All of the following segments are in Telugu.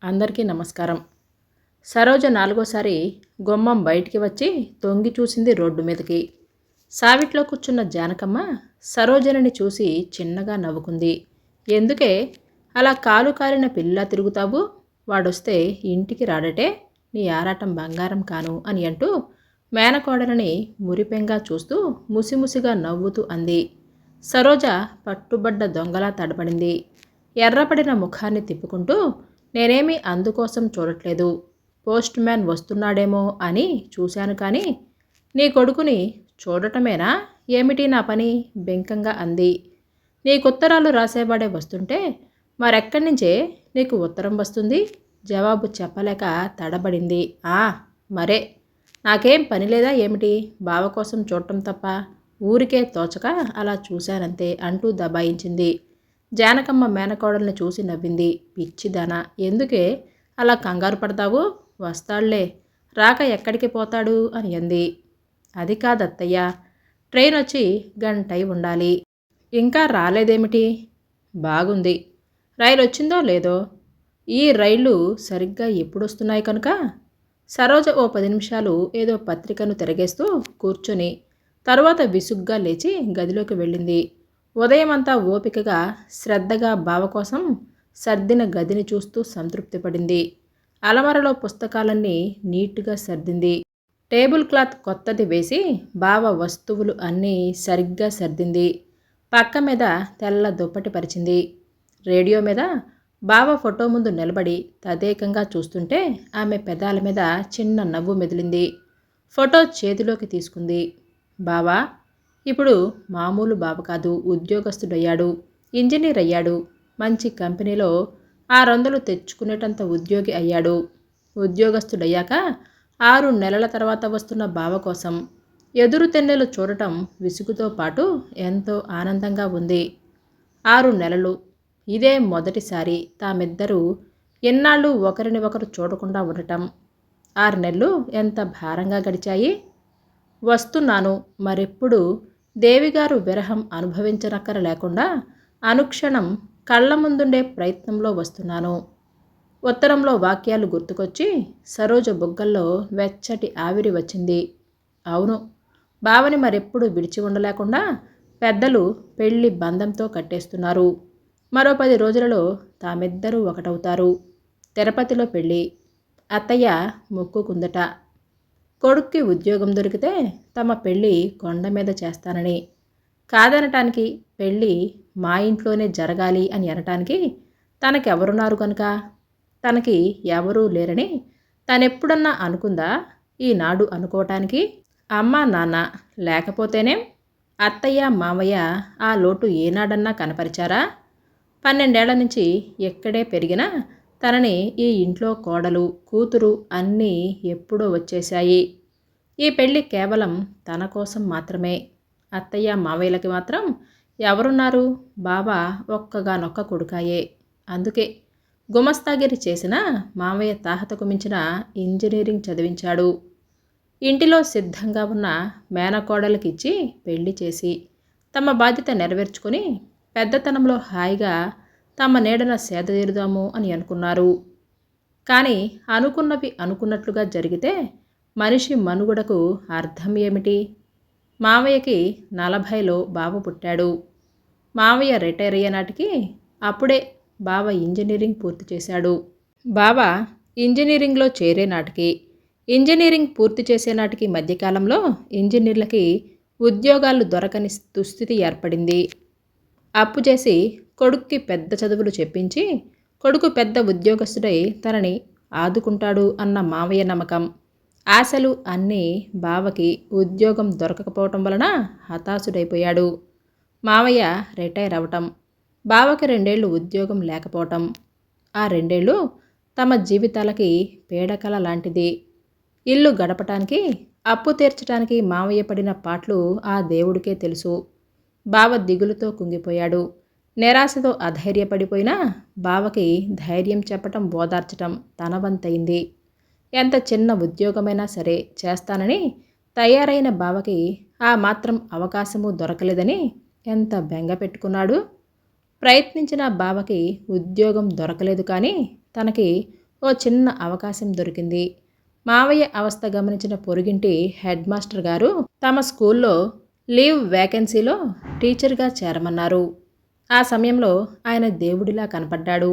అందరికీ నమస్కారం. సరోజ నాలుగోసారి గుమ్మం బయటికి వచ్చి తొంగి చూసింది రోడ్డు మీదకి. సావిట్లో కూర్చున్న జానకమ్మ సరోజనని చూసి చిన్నగా నవ్వుకుంది. ఎందుకే అలా కాలు కాలిన పిల్లా తిరుగుతావు? వాడొస్తే ఇంటికి రాడటే, నీ ఆరాటం బంగారం కాను అని అంటూ మేనకోడలని మురిపెంగా చూస్తూ ముసిముసిగా నవ్వుతూ అంది. సరోజ పట్టుబడ్డ దొంగలా తడబడింది. ఎర్రపడిన ముఖాన్ని తిప్పుకుంటూ, నేనేమీ అందుకోసం చూడట్లేదు, పోస్ట్ మ్యాన్ వస్తున్నాడేమో అని చూశాను కానీ నీ కొడుకుని చూడటమేనా ఏమిటి నా పని బెంకంగా అంది. నీకుత్తరాలు రాసేవాడే వస్తుంటే మరెక్కడి నుంచే నీకు ఉత్తరం వస్తుంది? జవాబు చెప్పలేక తడబడింది. మరే, నాకేం పని లేదా ఏమిటి? బావ కోసం చూడటం తప్ప ఊరికే తోచక అలా చూశానంతే అంటూ దబాయించింది. జానకమ్మ మేనకోడల్ని చూసి నవ్వింది. పిచ్చిదానా, ఎందుకే అలా కంగారు పడతావు? వస్తాళ్లే, రాక ఎక్కడికి పోతాడు అని అంది. అది కాదత్తయ్య, ట్రైన్ వచ్చి గంటై ఉండాలి, ఇంకా రాలేదేమిటి? బాగుంది, రైలు వచ్చిందో లేదో? ఈ రైళ్ళు సరిగ్గా ఎప్పుడొస్తున్నాయి కనుక. సరోజ ఓ 10 నిమిషాలు ఏదో పత్రికను తిరగేస్తూ కూర్చొని తరువాత విసుగ్గా లేచి గదిలోకి వెళ్ళింది. ఉదయమంతా ఓపికగా శ్రద్ధగా బావ కోసం సర్దిన గదిని చూస్తూ సంతృప్తిపడింది. అలమరలో పుస్తకాలన్నీ నీట్గా సర్దింది. టేబుల్ క్లాత్ కొత్తది వేసి బావ వస్తువులు అన్నీ సరిగ్గా సర్దింది. పక్క మీద తెల్ల దుప్పటి పరిచింది. రేడియో మీద బావ ఫోటో ముందు నిలబడి తదేకంగా చూస్తుంటే ఆమె పెదాల మీద చిన్న నవ్వు మెదిలింది. ఫోటో చేతిలోకి తీసుకుంది. బావా ఇప్పుడు మామూలు బావ కాదు, ఉద్యోగస్తుడయ్యాడు, ఇంజనీర్ అయ్యాడు, మంచి కంపెనీలో 600 తెచ్చుకునేటంత ఉద్యోగి అయ్యాడు. ఉద్యోగస్తుడయ్యాక 6 నెలల తర్వాత వస్తున్న బావ కోసం ఎదురు తెన్నెలు చూడటం విసుగుతో పాటు ఎంతో ఆనందంగా ఉంది. 6 నెలలు, ఇదే మొదటిసారి తామిద్దరూ ఎన్నాళ్ళు ఒకరిని ఒకరు చూడకుండా ఉండటం. 6 నెలలు ఎంత భారంగా గడిచాయి. వస్తున్నాను, మరెప్పుడు దేవిగారు విరహం అనుభవించనక్కర లేకుండా అనుక్షణం కళ్ళ ముందుండే ప్రయత్నంలో వస్తున్నాను. ఉత్తరంలో వాక్యాలు గుర్తుకొచ్చి సరోజ బుగ్గల్లో వెచ్చటి ఆవిరి వచ్చింది. అవును, బావని మరెప్పుడు విడిచి ఉండలేకుండా పెద్దలు పెళ్లి బంధంతో కట్టేస్తున్నారు. మరో 10 రోజులలో తామిద్దరూ ఒకటవుతారు. తిరుపతిలో పెళ్ళి. అత్తయ్య మొక్కుకుందట, కొడుక్కి ఉద్యోగం దొరికితే తమ పెళ్ళి కొండ మీద చేస్తానని. కాదనటానికి, పెళ్ళి మా ఇంట్లోనే జరగాలి అని అనటానికి తనకెవరున్నారు కనుక? తనకి ఎవరూ లేరని తనెప్పుడన్నా అనుకుందా ఈనాడు అనుకోవటానికి? అమ్మా నాన్న లేకపోతేనేం? అత్తయ్య మామయ్య ఆ లోటు ఏనాడన్నా కనపరిచారా? 12 ఏళ్ల నుంచి ఎక్కడే పెరిగినా తనని ఈ ఇంట్లో కోడలు కూతురు అన్నీ ఎప్పుడో వచ్చేశాయి. ఈ పెళ్ళి కేవలం తన కోసం మాత్రమే. అత్తయ్య మావయ్యలకి మాత్రం ఎవరున్నారు? బావ ఒక్కగానొక్క కొడుకాయే. అందుకే గుమస్తాగిరి చేసిన మామయ్య తాహతకు మించిన ఇంజనీరింగ్ చదివించాడు. ఇంటిలో సిద్ధంగా ఉన్న మేనకోడలకిచ్చి పెళ్లి చేసి తమ బాధ్యత నెరవేర్చుకొని పెద్దతనంలో హాయిగా తమ నీడన సేద తీరుదాము అని అనుకున్నారు. కానీ అనుకున్నవి అనుకున్నట్లుగా జరిగితే మనిషి మనుగడకు అర్థం ఏమిటి? మావయ్యకి 40లో బావ పుట్టాడు. మావయ్య రిటైర్ అయ్యే నాటికి అప్పుడే బావ ఇంజనీరింగ్ పూర్తి చేశాడు. బావ ఇంజనీరింగ్లో చేరే నాటికి, ఇంజనీరింగ్ పూర్తి చేసే నాటికి మధ్యకాలంలో ఇంజనీర్లకి ఉద్యోగాలు దొరకని దుస్థితి ఏర్పడింది. అప్పు చేసి కొడుక్కి పెద్ద చదువులు చెప్పించి కొడుకు పెద్ద ఉద్యోగస్తుడై తనని ఆదుకుంటాడు అన్న మావయ్య నమ్మకం, ఆశలు అన్నీ బావకి ఉద్యోగం దొరకకపోవటం వలన హతాశుడైపోయాడు. మావయ్య రిటైర్ అవటం, బావకి 2 ఏళ్ళు ఉద్యోగం లేకపోవటం, ఆ 2 ఏళ్ళు తమ జీవితాలకి పీడకల లాంటిది. ఇల్లు గడపటానికి, అప్పు తీర్చటానికి మావయ్య పడిన పాట్లు ఆ దేవుడికే తెలుసు. బావ దిగులుతో కుంగిపోయాడు. నిరాశతో అధైర్యపడిపోయినా బావకి ధైర్యం చెప్పటం ఓదార్చటం తన వంతైంది. ఎంత చిన్న ఉద్యోగమైనా సరే చేస్తానని తయారైన బావకి ఆ మాత్రం అవకాశము దొరకలేదని ఎంత బెంగ పెట్టుకున్నాడు. ప్రయత్నించిన బావకి ఉద్యోగం దొరకలేదు కానీ తనకి ఓ చిన్న అవకాశం దొరికింది. మావయ్య అవస్థ గమనించిన పొరుగింటి హెడ్ మాస్టర్ గారు తమ స్కూల్లో లీవ్ వేకెన్సీలో టీచర్గా చేరమన్నారు. ఆ సమయంలో ఆయన దేవుడిలా కనపడ్డాడు.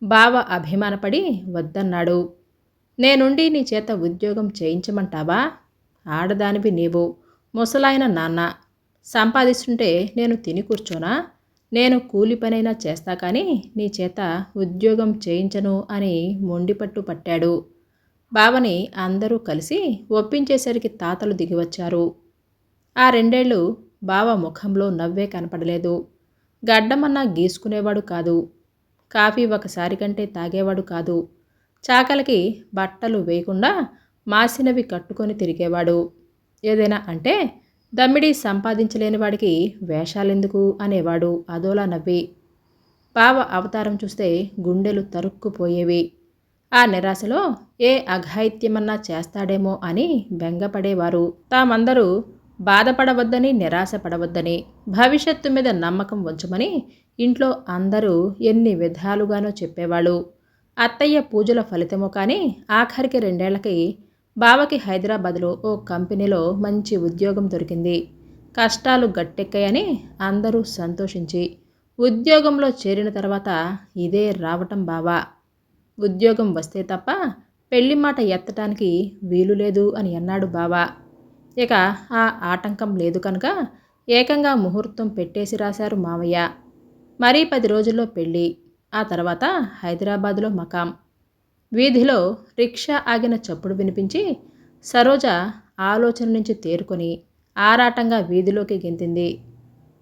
బావ అభిమానపడి వద్దన్నాడు. నేనుండి నీ చేత ఉద్యోగం చేయించమంటావా? ఆడదానివి నీవు, ముసలాయన నాన్న. సంపాదిస్తుంటే నేను తిని కూర్చోనా? నేను కూలి పనైనా చేస్తా కానీ నీ చేత ఉద్యోగం చేయించను అని మొండిపట్టు పట్టాడు. బావని అందరూ కలిసి ఒప్పించేసరికి తాతలు దిగివచ్చారు. ఆ 2 ఏళ్ళు బావ ముఖంలో నవ్వే కనపడలేదు. గడ్డమన్నా గీసుకునేవాడు కాదు. కాఫీ ఒకసారి కంటే తాగేవాడు కాదు. చాకలికి బట్టలు వేయకుండా మాసినవి కట్టుకొని తిరిగేవాడు. ఏదైనా అంటే దమ్మిడి సంపాదించలేని వాడికి వేషాలెందుకు అనేవాడు అదోలా నవ్వి. బావ అవతారం చూస్తే గుండెలు తరుక్కుపోయేవి. ఆ నిరాశలో ఏ అఘాయిత్యమన్నా చేస్తాడేమో అని బెంగపడేవారు. తామందరూ బాధపడవద్దని, నిరాశపడవద్దని, భవిష్యత్తు మీద నమ్మకం ఉంచమని ఇంట్లో అందరూ ఎన్ని విధాలుగానో చెప్పేవాళ్ళు. అత్తయ్య పూజల ఫలితమో కానీ ఆఖరికి 2 ఏళ్లకి బావకి హైదరాబాద్లో ఓ కంపెనీలో మంచి ఉద్యోగం దొరికింది. కష్టాలు గట్టెక్కాయని అందరూ సంతోషించి ఉద్యోగంలో చేరిన తర్వాత ఇదే రావటం బావా. ఉద్యోగం వస్తే తప్ప పెళ్లి మాట ఎత్తటానికి వీలు లేదు అని అన్నాడు బావా. ఇక ఆ ఆటంకం లేదు కనుక ఏకంగా ముహూర్తం పెట్టేసి రాశారు మావయ్య. మరీ 10 రోజుల్లో పెళ్ళి. ఆ తర్వాత హైదరాబాదులో మకాం. వీధిలో రిక్షా ఆగిన చప్పుడు వినిపించి సరోజ ఆలోచన నుంచి తేరుకొని ఆరాటంగా వీధిలోకి గెంతింది.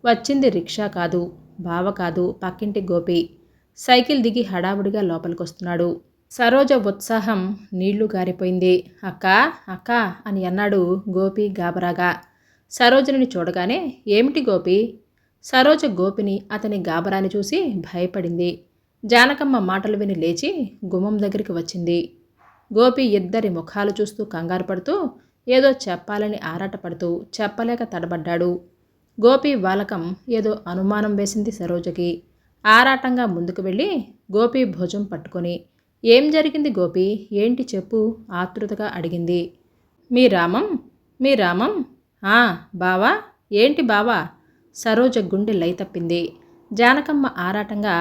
వచ్చింది రిక్షా కాదు, బావ కాదు, పక్కింటి గోపి. సైకిల్ దిగి హడావుడిగా లోపలికొస్తున్నాడు. సరోజ ఉత్సాహం నీళ్లు గారిపోయింది. అక్కా అక్కా అని అన్నాడు గోపి గాబరాగా. సరోజని చూడగానే ఏమిటి గోపి? సరోజ గోపిని, అతని గాబరాని చూసి భయపడింది. జానకమ్మ మాటలు విని లేచి గుమ్మం దగ్గరికి వచ్చింది. గోపి ఇద్దరి ముఖాలు చూస్తూ కంగారు పడుతూ ఏదో చెప్పాలని ఆరాటపడుతూ చెప్పలేక తడబడ్డాడు. గోపి వాలకం ఏదో అనుమానం వేసింది సరోజకి. ఆరాటంగా ముందుకు వెళ్ళి గోపి భుజం పట్టుకొని ఏం జరిగింది గోపి, ఏంటి చెప్పు ఆతృతగా అడిగింది. మీ రామం మీ రామం ఆ బావా, ఏంటి బావా? సరోజ గుండె లయ తప్పింది. జానకమ్మ ఆరాటంగా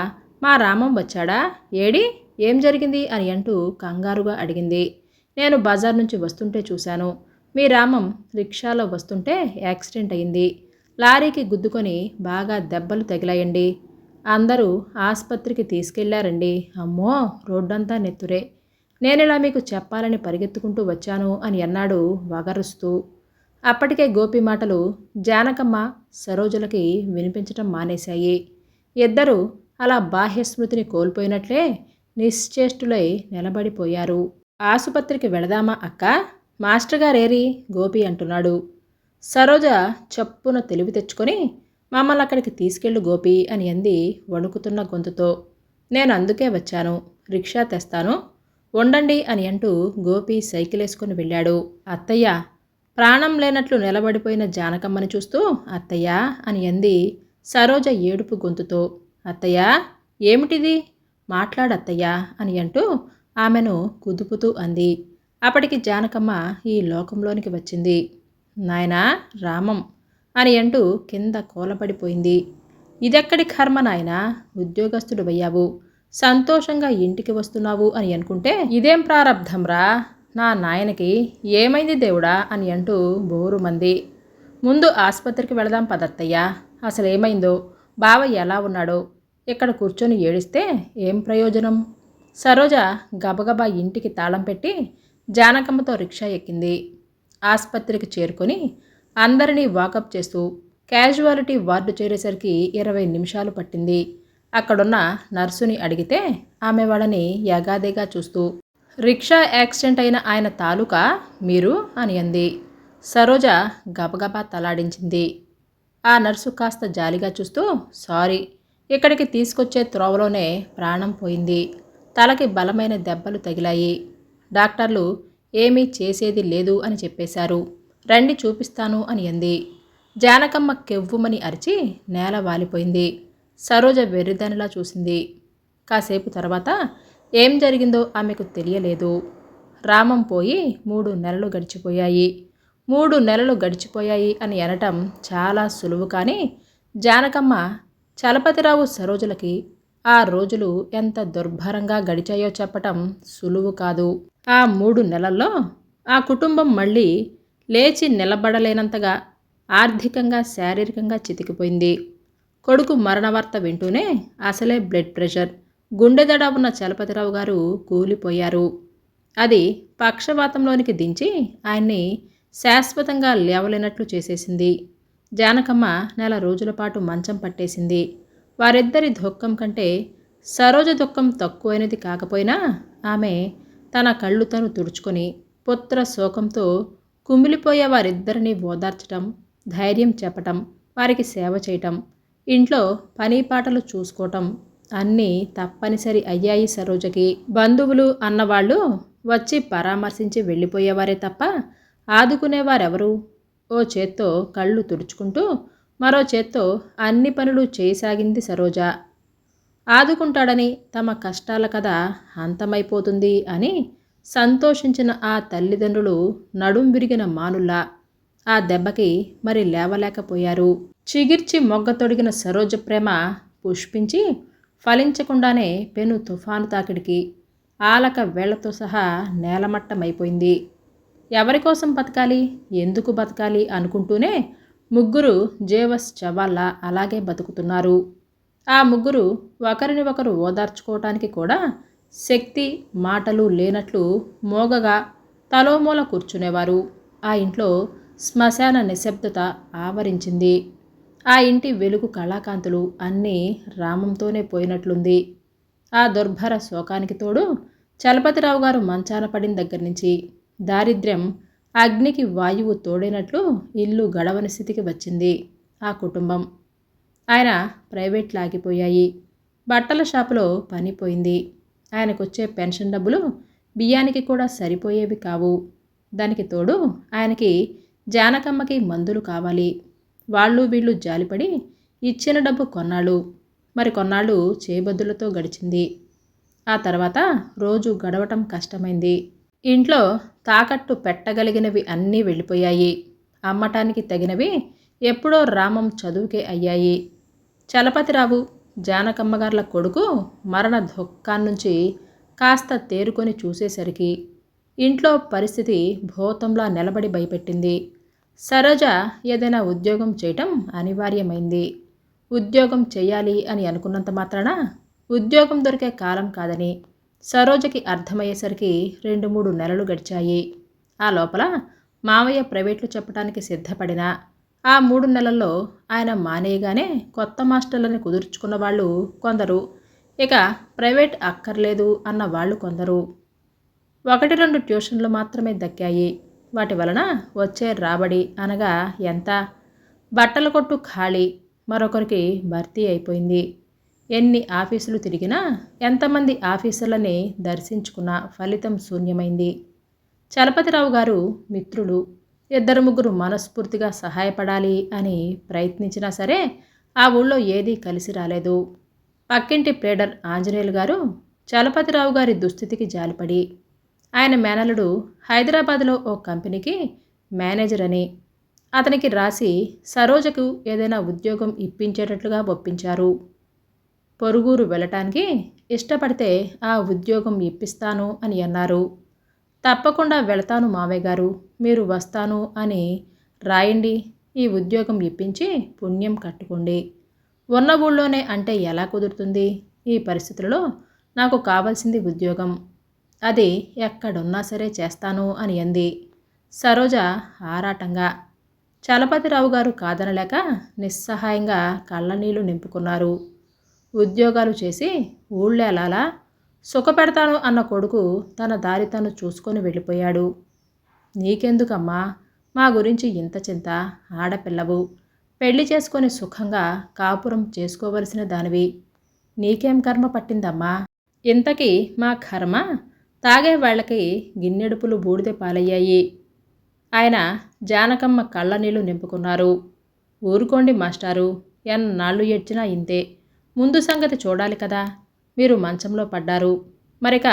మా రామం వచ్చాడా, ఏడి, ఏం జరిగింది అని అంటూ కంగారుగా అడిగింది. నేను బజార్ నుంచి వస్తుంటే చూశాను. మీ రామం రిక్షాలో వస్తుంటే యాక్సిడెంట్ అయింది. లారీకి గుద్దుకొని బాగా దెబ్బలు తగిలాయండి. అందరూ ఆసుపత్రికి తీసుకెళ్లారండి. అమ్మో, రోడ్డంతా నెత్తురే. నేనిలా మీకు చెప్పాలని పరిగెత్తుకుంటూ వచ్చాను అని అన్నాడు వగరుస్తూ. అప్పటికే గోపి మాటలు జానకమ్మ సరోజలకి వినిపించటం మానేశాయి. ఇద్దరూ అలా బాహ్యస్మృతిని కోల్పోయినట్లే నిశ్చేష్టులై నిలబడిపోయారు. ఆసుపత్రికి వెళదామా అక్క? మాస్టర్ గారేరి గోపి అంటున్నాడు. సరోజ చప్పున తెలివి తెచ్చుకొని మమ్మల్ని అక్కడికి తీసుకెళ్ళు గోపి అని అంది వణుకుతున్న గొంతుతో. నేను అందుకే వచ్చాను, రిక్షా తెస్తాను, ఉండండి అని అంటూ గోపి సైకిల్ వేసుకుని వెళ్ళాడు. అత్తయ్య, ప్రాణం లేనట్లు నిలబడిపోయిన జానకమ్మని చూస్తూ అత్తయ్య అని అంది సరోజ ఏడుపు గొంతుతో. అత్తయ్య, ఏమిటిది, మాట్లాడత్తయ్యా అని అంటూ ఆమెను కుదుపుతూ అంది. అప్పటికి జానకమ్మ ఈ లోకంలోనికి వచ్చింది. నాయనా రామం అని అంటూ కింద కూలపడిపోయింది. ఇదెక్కడి కర్మ నాయనా, ఉద్యోగస్తుడు అయ్యావు, సంతోషంగా ఇంటికి వస్తున్నావు అని అనుకుంటే ఇదేం ప్రారబ్ధంరా నా నాయనకి, ఏమైంది దేవుడా అని అంటూ బోరుమంది. ముందు ఆసుపత్రికి వెళదాం పదత్తయ్యా, అసలేమైందో, బావ ఎలా ఉన్నాడో, ఇక్కడ కూర్చొని ఏడిస్తే ఏం ప్రయోజనం? సరోజ గబగబా ఇంటికి తాళం పెట్టి జానకమ్మతో రిక్షా ఎక్కింది. ఆసుపత్రికి చేరుకొని అందరినీ వాకప్ చేస్తూ క్యాజువాలిటీ వార్డు చేరేసరికి 20 నిమిషాలు పట్టింది. అక్కడున్న నర్సుని అడిగితే ఆమె వాళ్ళని యగాదేగా చూస్తూ రిక్షా యాక్సిడెంట్ అయిన ఆయన తాలూకా మీరు అని అంది. సరోజ గబగబా తలాడించింది. ఆ నర్సు కాస్త జాలిగా చూస్తూ సారీ, ఇక్కడికి తీసుకొచ్చే త్రోవలోనే ప్రాణం పోయింది. తలకి బలమైన దెబ్బలు తగిలాయి. డాక్టర్లు ఏమీ చేసేది లేదు అని చెప్పేశారు. రండి చూపిస్తాను అని అంది. జానకమ్మ కెవ్వుమని అరిచి నేల వాలిపోయింది. సరోజ వెర్రిదానిలా చూసింది. కాసేపు తర్వాత ఏం జరిగిందో ఆమెకు తెలియలేదు. రామం పోయి 3 నెలలు గడిచిపోయాయి. 3 నెలలు గడిచిపోయాయి అని అనటం చాలా సులువు, కానీ జానకమ్మ, చలపతిరావు, సరోజలకి ఆ రోజులు ఎంత దుర్భరంగా గడిచాయో చెప్పటం సులువు కాదు. ఆ 3 నెలల్లో ఆ కుటుంబం మళ్ళీ లేచి నిలబడలేనంతగా ఆర్థికంగా, శారీరకంగా చితికిపోయింది. కొడుకు మరణవార్త వింటూనే అసలే బ్లడ్ ప్రెషర్, గుండెదడ ఉన్న చలపతిరావు గారు కూలిపోయారు. అది పక్షవాతంలోనికి దించి ఆయన్ని శాశ్వతంగా లేవలేనట్లు చేసేసింది. జానకమ్మ నెల రోజుల పాటు మంచం పట్టేసింది. వారిద్దరి దుఃఖం కంటే సరోజ దుఃఖం తక్కువైనది కాకపోయినా ఆమె తన కళ్ళు తను తుడుచుకొని పుత్ర శోకంతో కుమిలిపోయే వారిద్దరినీ ఓదార్చటం, ధైర్యం చెప్పటం, వారికి సేవ చేయటం, ఇంట్లో పని పాటలు చూసుకోవటం అన్నీ తప్పనిసరి అయ్యాయి సరోజకి. బంధువులు అన్నవాళ్ళు వచ్చి పరామర్శించి వెళ్ళిపోయేవారే తప్ప ఆదుకునేవారెవరు? ఓ చేత్తో కళ్ళు తుడుచుకుంటూ మరో చేత్తో అన్ని పనులు చేయసాగింది సరోజ. ఆదుకుంటాడని, తమ కష్టాల కథ అంతమైపోతుంది అని సంతోషించిన ఆ తల్లిదండ్రులు నడుం విరిగిన మానుల్లా ఆ దెబ్బకి మరి లేవలేకపోయారు. చిగిర్చి మొగ్గ తొడిగిన సరోజ ప్రేమ పుష్పించి ఫలించకుండానే పెను తుఫాను తాకిడికి ఆలక వేళ్లతో సహా నేలమట్టమైపోయింది. ఎవరికోసం బతకాలి, ఎందుకు బతకాలి అనుకుంటూనే ముగ్గురు జేవస్ చవాళ్ళ అలాగే బతుకుతున్నారు. ఆ ముగ్గురు ఒకరిని ఒకరు ఓదార్చుకోవటానికి కూడా శక్తి, మాటలు లేనట్లు మోగగా తలోమూల కూర్చునేవారు. ఆ ఇంట్లో శ్మశాన నిశ్శబ్దత ఆవరించింది. ఆ ఇంటి వెలుగు, కళాకాంతులు అన్నీ రామంతోనే పోయినట్లుంది. ఆ దుర్భర శోకానికి తోడు చలపతిరావు గారు మంచాన పడిన దగ్గర నుంచి దారిద్ర్యం అగ్నికి వాయువు తోడైనట్లు ఇల్లు గడవని స్థితికి వచ్చింది ఆ కుటుంబం. ఆయన ప్రైవేట్ లాగిపోయాయి. బట్టల షాపులో పని పోయింది. ఆయనకొచ్చే పెన్షన్ డబ్బులు బియ్యానికి కూడా సరిపోయేవి కావు. దానికి తోడు ఆయనకి, జానకమ్మకి మందులు కావాలి. వాళ్ళు వీళ్ళు జాలిపడి ఇచ్చిన డబ్బు కొన్నాళ్ళు, మరి కొన్నాళ్ళు చేబద్దులతో గడిచింది. ఆ తర్వాత రోజు గడవటం కష్టమైంది. ఇంట్లో తాకట్టు పెట్టగలిగినవి అన్నీ వెళ్ళిపోయాయి. అమ్మటానికి తగినవి ఎప్పుడో రామం చదువుకే అయ్యాయి. చలపతిరావు, జానకమ్మగార్ల కొడుకు మరణ దుఃఖాన్నించి కాస్త తేరుకొని చూసేసరికి ఇంట్లో పరిస్థితి భూతంలా నిలబడి భయపెట్టింది. సరోజ ఏదైనా ఉద్యోగం చేయటం అనివార్యమైంది. ఉద్యోగం చెయ్యాలి అని అనుకున్నంత మాత్రాన ఉద్యోగం దొరికే కాలం కాదని సరోజకి అర్థమయ్యేసరికి 2-3 నెలలు గడిచాయి. ఆ లోపల మావయ్య ప్రైవేట్లు చెప్పడానికి సిద్ధపడినా ఆ 3 నెలల్లో ఆయన మానేయగానే కొత్త మాస్టర్లని కుదుర్చుకున్న వాళ్ళు కొందరు, ఇక ప్రైవేట్ అక్కర్లేదు అన్న వాళ్ళు కొందరు. 1-2 ట్యూషన్లు మాత్రమే దక్కాయి. వాటి వలన వచ్చే రాబడి అనగా ఎంత? బట్టల కొట్టు ఖాళీ, మరొకరికి భర్తీ అయిపోయింది. ఎన్ని ఆఫీసులు తిరిగినా, ఎంతమంది ఆఫీసర్లని దర్శించుకున్నా ఫలితం శూన్యమైంది. చలపతిరావు గారు మిత్రులు 2-3 మనస్ఫూర్తిగా సహాయపడాలి అని ప్రయత్నించినా సరే ఆ ఊళ్ళో ఏదీ కలిసి రాలేదు. పక్కింటి ప్లేడర్ ఆంజనేయులు గారు చలపతిరావు గారి దుస్థితికి జాలిపడి ఆయన మేనలుడు హైదరాబాద్లో ఓ కంపెనీకి మేనేజర్ అని అతనికి రాసి సరోజకు ఏదైనా ఉద్యోగం ఇప్పించేటట్లుగా ఒప్పించారు. పొరుగురు వెళ్ళటానికి ఇష్టపడితే ఆ ఉద్యోగం ఇప్పిస్తాను అని అన్నారు. తప్పకుండా వెళతాను మావయ్య గారు, మీరు వస్తాను అని రాయండి, ఈ ఉద్యోగం ఇప్పించి పుణ్యం కట్టుకోండి. ఉన్న ఊళ్ళోనే అంటే ఎలా కుదురుతుంది? ఈ పరిస్థితులలో నాకు కావాల్సింది ఉద్యోగం, అది ఎక్కడున్నా సరే చేస్తాను అని అంది సరోజ ఆరాటంగా. చలపతిరావు గారు కాదనలేక నిస్సహాయంగా కళ్ళనీళ్లు నింపుకున్నారు. ఉద్యోగాలు చేసి ఊళ్ళేలాలా సుఖపెడతాను అన్న కొడుకు తన దారి తను చూసుకొని వెళ్ళిపోయాడు. నీకెందుకమ్మా మా గురించి ఇంత చింత? ఆడపిల్లవు, పెళ్లి చేసుకొని సుఖంగా కాపురం చేసుకోవలసిన దానివి, నీకేం కర్మ పట్టిందమ్మా? ఇంతకీ మా కర్మ తాగే వాళ్ళకి గిన్నెడుపులు బూడిద పాలయ్యాయి. ఆయన జానకమ్మ కళ్ళనీళ్లు నింపుకున్నారు. ఊరుకోండి మాస్టారు, ఎన్నాళ్ళు ఏడ్చినా ఇంతే. ముందు సంగతి చూడాలి కదా. మీరు మంచంలో పడ్డారు, మరిక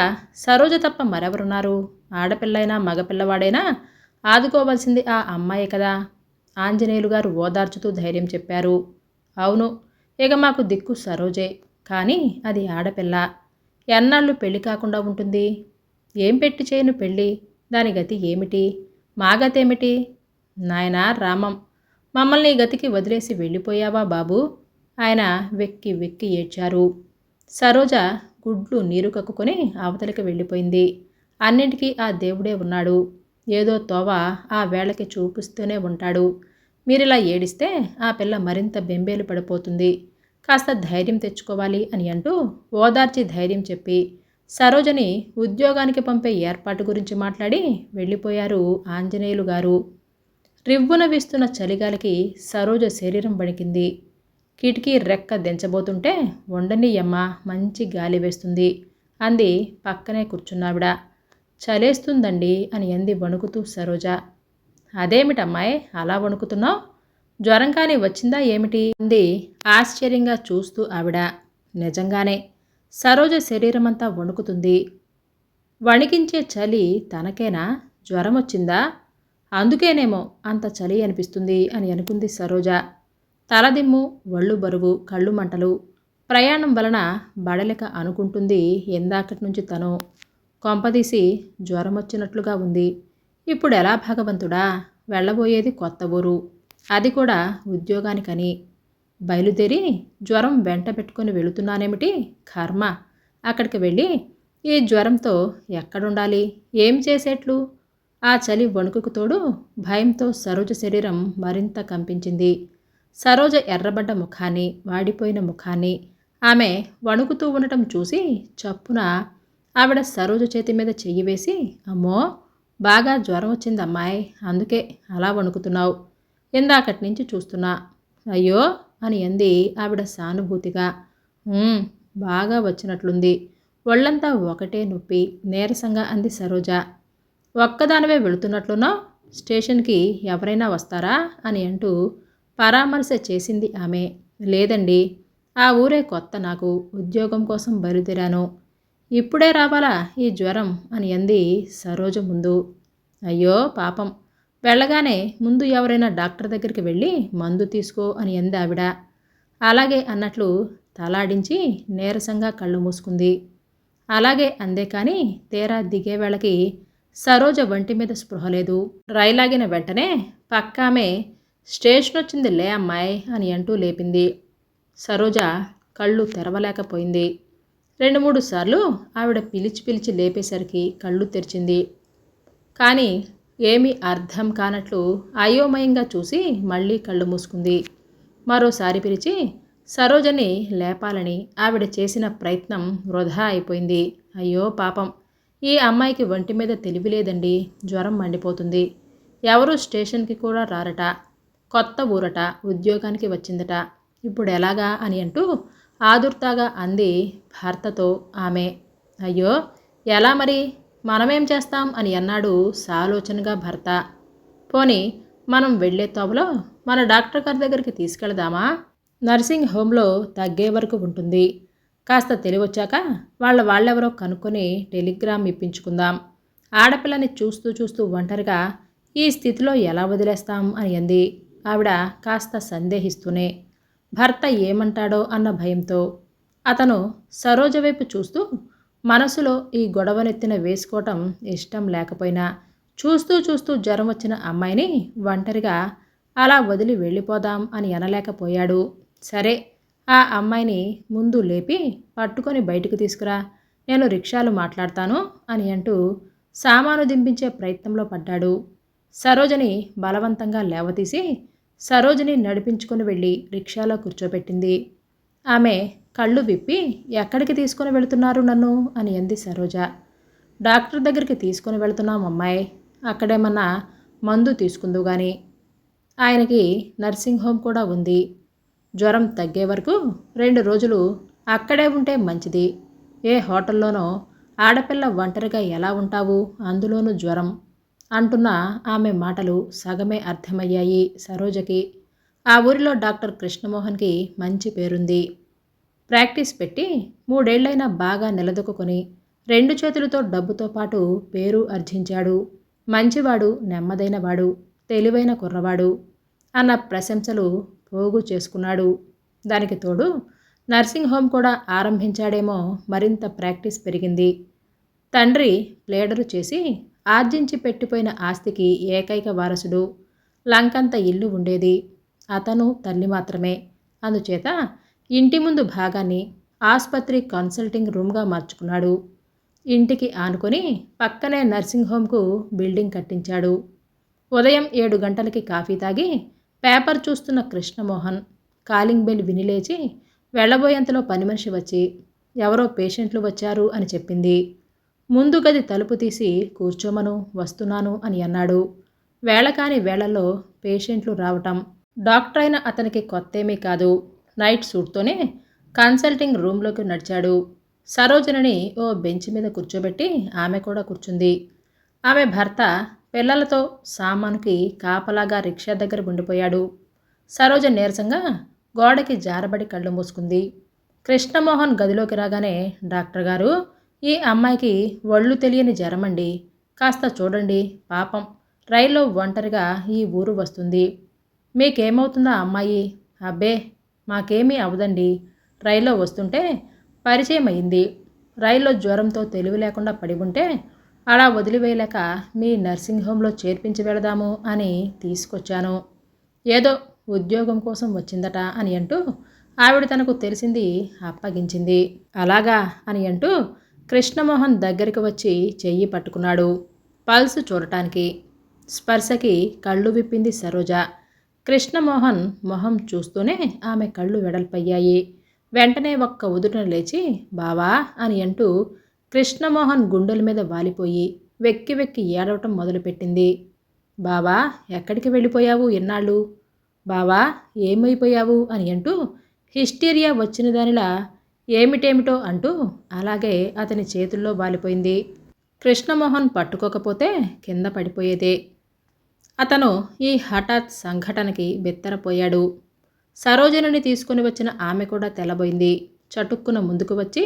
సరోజ తప్ప మరెవరున్నారు? ఆడపిల్లైనా మగపిల్లవాడైనా ఆదుకోవాల్సింది ఆ అమ్మాయే కదా. ఆంజనేయులు గారు ఓదార్చుతూ ధైర్యం చెప్పారు. అవును, ఇక మాకు దిక్కు సరోజే. కానీ అది ఆడపిల్ల. ఎన్నాళ్ళు పెళ్లి కాకుండా ఉంటుంది? ఏం పెట్టి చేయను పెళ్ళి? దాని గతి ఏమిటి? మా గతేమిటి? నాయనా రామం, మమ్మల్ని ఈ గతికి వదిలేసి వెళ్ళిపోయావా బాబూ? ఆయన వెక్కి వెక్కి ఏడ్చారు. సరోజ గుడ్లు నీరు కక్కుకొని అవతలికి వెళ్ళిపోయింది. అన్నింటికీ ఆ దేవుడే ఉన్నాడు. ఏదో తోవ ఆ వేళకి చూపిస్తూనే ఉంటాడు. మీరిలా ఏడిస్తే ఆ పిల్ల మరింత బెంబేలు పడిపోతుంది. కాస్త ధైర్యం తెచ్చుకోవాలి అని అంటూ ఓదార్చి ధైర్యం చెప్పి సరోజని ఉద్యోగానికి పంపే ఏర్పాటు గురించి మాట్లాడి వెళ్ళిపోయారు ఆంజనేయులు గారు. రివ్వున వీస్తున్న చలిగాలికి సరోజ శరీరం వణికింది. కిటికీ రెక్క దించబోతుంటే ఉండనీయమ్మా, మంచి గాలి వేస్తుంది అంది పక్కనే కూర్చున్నావిడ. చలేస్తుందండి అని అంది వణుకుతూ సరోజ. అదేమిటమ్మాయి అలా వణుకుతున్నావు? జ్వరం కానీ వచ్చిందా ఏమిటి అంది ఆశ్చర్యంగా చూస్తూ ఆవిడ. నిజంగానే సరోజ శరీరమంతా వణుకుతుంది. వణికించే చలి తనకేనా? జ్వరం వచ్చిందా? అందుకేనేమో అంత చలి అనిపిస్తుంది అని అనుకుంది సరోజ. తలదిమ్ము, ఒళ్ళు బరువు, కళ్ళు మంటలు, ప్రయాణం వలన బడలిక అనుకుంటుంది ఎందాకటి నుంచి తను. కొంపదీసి జ్వరం వచ్చినట్లుగా ఉంది. ఇప్పుడు ఎలా భగవంతుడా? వెళ్ళబోయేది కొత్త ఊరు, అది కూడా ఉద్యోగానికని. బయలుదేరి జ్వరం వెంట పెట్టుకుని వెళుతున్నానేమిటి? కర్మ. అక్కడికి వెళ్ళి ఈ జ్వరంతో ఎక్కడుండాలి? ఏం చేసేట్లు? ఆ చలి వణుకుకు తోడు భయంతో సరోజ శరీరం మరింత కంపించింది. సరోజ ఎర్రబడ్డ ముఖాన్ని, వాడిపోయిన ముఖాన్ని, ఆమె వణుకుతూ ఉండటం చూసి చప్పున ఆవిడ సరోజ చేతి మీద చెయ్యి వేసి, అమ్మో, బాగా జ్వరం వచ్చింది అమ్మాయి, అందుకే అలా వణుకుతున్నావు. ఇందాకటి నుంచి చూస్తున్నా. అయ్యో అని అంది ఆవిడ సానుభూతిగా. బాగా వచ్చినట్లుంది. ఒళ్ళంతా ఒకటే నొప్పి, నీరసంగా అంది సరోజ. ఒక్కదానివే వెళుతున్నట్లున్నావు? స్టేషన్కి ఎవరైనా వస్తారా అని అంటూ పరామర్శ చేసింది ఆమె. లేదండి, ఆ ఊరే కొత్త నాకు, ఉద్యోగం కోసం బయలుదేరాను. ఇప్పుడే రావాలా ఈ జ్వరం అని అంది సరోజ ముందు. అయ్యో పాపం, వెళ్ళగానే ముందు ఎవరైనా డాక్టర్ దగ్గరికి వెళ్ళి మందు తీసుకో అని అంది ఆవిడ. అలాగే అన్నట్లు తలాడించి నీరసంగా కళ్ళు మూసుకుంది. అలాగే అందే కానీ తీరా దిగే వేళకి సరోజ వంటి మీద స్పృహ లేదు. రైలాగిన వెంటనే పక్కామే స్టేషన్ వచ్చింది లే అమ్మాయి అని అంటూ లేపింది. సరోజ కళ్ళు తెరవలేకపోయింది. 2-3 సార్లు ఆవిడ పిలిచి పిలిచి లేపేసరికి కళ్ళు తెరిచింది. కానీ ఏమీ అర్థం కానట్లు అయోమయంగా చూసి మళ్ళీ కళ్ళు మూసుకుంది. మరోసారి పిలిచి సరోజని లేపాలని ఆవిడ చేసిన ప్రయత్నం వృధా అయిపోయింది. అయ్యో పాపం, ఈ అమ్మాయికి ఒంటి మీద తెలివి లేదండి. జ్వరం మండిపోతుంది. ఎవరూ స్టేషన్కి కూడా రారట. కొత్త ఊరట, ఉద్యోగానికి వచ్చిందట. ఇప్పుడు ఎలాగా అని అంటూ ఆదుర్తాగా అంది భర్తతో ఆమె. అయ్యో ఎలా మరి, మనమేం చేస్తాం అని అన్నాడు సాలోచనగా భర్త. పోనీ మనం వెళ్ళే తోవలో మన డాక్టర్ గారి దగ్గరికి తీసుకెళదామా? నర్సింగ్ హోంలో తగ్గే వరకు ఉంటుంది. కాస్త తెలివొచ్చాక వాళ్ళెవరో కనుక్కొని టెలిగ్రామ్ ఇప్పించుకుందాం. ఆడపిల్లని చూస్తూ చూస్తూ ఒంటరిగా ఈ స్థితిలో ఎలా వదిలేస్తాం అని అంది ఆవిడ కాస్త సందేహిస్తూనే. భర్త ఏమంటాడో అన్న భయంతో. అతను సరోజ వైపు చూస్తూ మనసులో ఈ గొడవనెత్తిన వేసుకోవటం ఇష్టం లేకపోయినా చూస్తూ చూస్తూ జ్వరం వచ్చిన అమ్మాయిని ఒంటరిగా అలా వదిలి వెళ్ళిపోదాం అని అనలేకపోయాడు. సరే, ఆ అమ్మాయిని ముందు లేపి పట్టుకొని బయటకు తీసుకురా, నేను రిక్షాలు మాట్లాడతాను అని అంటూ సామాను దింపించే ప్రయత్నంలో పడ్డాడు. సరోజని బలవంతంగా లేవతీసి సరోజని నడిపించుకొని వెళ్ళి రిక్షాలో కూర్చోబెట్టింది. ఆమె కళ్ళు విప్పి, ఎక్కడికి తీసుకొని వెళుతున్నారు నన్ను అని అంది సరోజ. డాక్టర్ దగ్గరికి తీసుకొని వెళుతున్నాం అమ్మాయి, అక్కడేమన్నా మందు తీసుకుందు గాని. ఆయనకి నర్సింగ్ హోమ్ కూడా ఉంది. జ్వరం తగ్గే వరకు 2 రోజులు అక్కడే ఉంటే మంచిది. ఏ హోటల్లోనో ఆడపిల్ల ఒంటరిగా ఎలా ఉంటావు, అందులోనూ జ్వరం అంటున్న ఆమె మాటలు సగమే అర్థమయ్యాయి సరోజకి. ఆ ఊరిలో డాక్టర్ కృష్ణమోహన్కి మంచి పేరుంది. ప్రాక్టీస్ పెట్టి 3 ఏళ్లైనా బాగా నిలదొక్కుని రెండు చేతులతో డబ్బుతో పాటు పేరు ఆర్జించాడు. మంచివాడు, నెమ్మదైనవాడు, తెలివైన కుర్రవాడు అన్న ప్రశంసలు పోగు చేసుకున్నాడు. దానికి తోడు నర్సింగ్ హోమ్ కూడా ఆరంభించాడేమో, మరింత ప్రాక్టీస్ పెరిగింది. తండ్రి ప్లేడరు చేసి ఆర్జించి పెట్టిపోయిన ఆస్తికి ఏకైక వారసుడు. లంకంత ఇల్లు ఉండేది. అతను తల్లి మాత్రమే. అందుచేత ఇంటి ముందు భాగాన్ని ఆసుపత్రి కన్సల్టింగ్ రూమ్గా మార్చుకున్నాడు. ఇంటికి ఆనుకొని పక్కనే నర్సింగ్ హోమ్కు బిల్డింగ్ కట్టించాడు. ఉదయం 7 గంటలకి కాఫీ తాగి పేపర్ చూస్తున్న కృష్ణమోహన్ కాలింగ్ బెల్ వినిలేచి వెళ్ళబోయేంతలో పనిమనిషి వచ్చి ఎవరో పేషెంట్లు వచ్చారు అని చెప్పింది. ముందు గది తలుపు తీసి కూర్చోమను, వస్తున్నాను అని అన్నాడు. వేళకాని వేళల్లో పేషెంట్లు రావటం డాక్టర్ అయిన అతనికి కొత్తేమీ కాదు. నైట్ సూట్తోనే కన్సల్టింగ్ రూమ్లోకి నడిచాడు. సరోజనని ఓ బెంచ్ మీద కూర్చోబెట్టి ఆమె కూడా కూర్చుంది. ఆమె భర్త పిల్లలతో సామానుకి కాపలాగా రిక్షా దగ్గర ఉండిపోయాడు. సరోజ నీరసంగా గోడకి జారబడి కళ్ళు మూసుకుంది. కృష్ణమోహన్ గదిలోకి రాగానే, డాక్టర్ గారు, ఈ అమ్మాయికి ఒళ్ళు తెలియని జ్వరమండి. కాస్త చూడండి, పాపం రైల్లో ఒంటరిగా ఈ ఊరు వస్తుంది. మీకేమవుతుందా అమ్మాయి? అబ్బే, మాకేమీ అవదండి. రైల్లో వస్తుంటే పరిచయం అయింది. రైల్లో జ్వరంతో తెలివి లేకుండా పడి ఉంటే అలా వదిలివేయలేక మీ నర్సింగ్ హోమ్లో చేర్పించి వెళదాము అని తీసుకొచ్చాను. ఏదో ఉద్యోగం కోసం వచ్చిందట అని అంటూ ఆవిడ తనకు తెలిసింది అప్పగించింది. అలాగా అని అంటూ కృష్ణమోహన్ దగ్గరికి వచ్చి చెయ్యి పట్టుకున్నాడు, పల్స్ చూడటానికి. స్పర్శకి కళ్ళు విప్పింది సరోజ. కృష్ణమోహన్ మొహం చూస్తూనే ఆమె కళ్ళు వెడల్పయ్యాయి. వెంటనే ఒక్క ఉదుటన లేచి బావా అని అంటూ కృష్ణమోహన్ గుండెల మీద వాలిపోయి వెక్కి వెక్కి ఏడవటం మొదలుపెట్టింది. బావా, ఎక్కడికి వెళ్ళిపోయావు ఎన్నాళ్ళు? బావా, ఏమైపోయావు అని అంటూ హిస్టీరియా వచ్చిన దానిలా ఏమిటేమిటో అంటూ అలాగే అతని చేతుల్లో వాలిపోయింది. కృష్ణమోహన్ పట్టుకోకపోతే కింద పడిపోయేదే. అతను ఈ హఠాత్ సంఘటనకి బెత్తరపోయాడు. సరోజనని తీసుకుని వచ్చిన ఆమె కూడా తెల్లబోయింది. చటుక్కున ముందుకు వచ్చి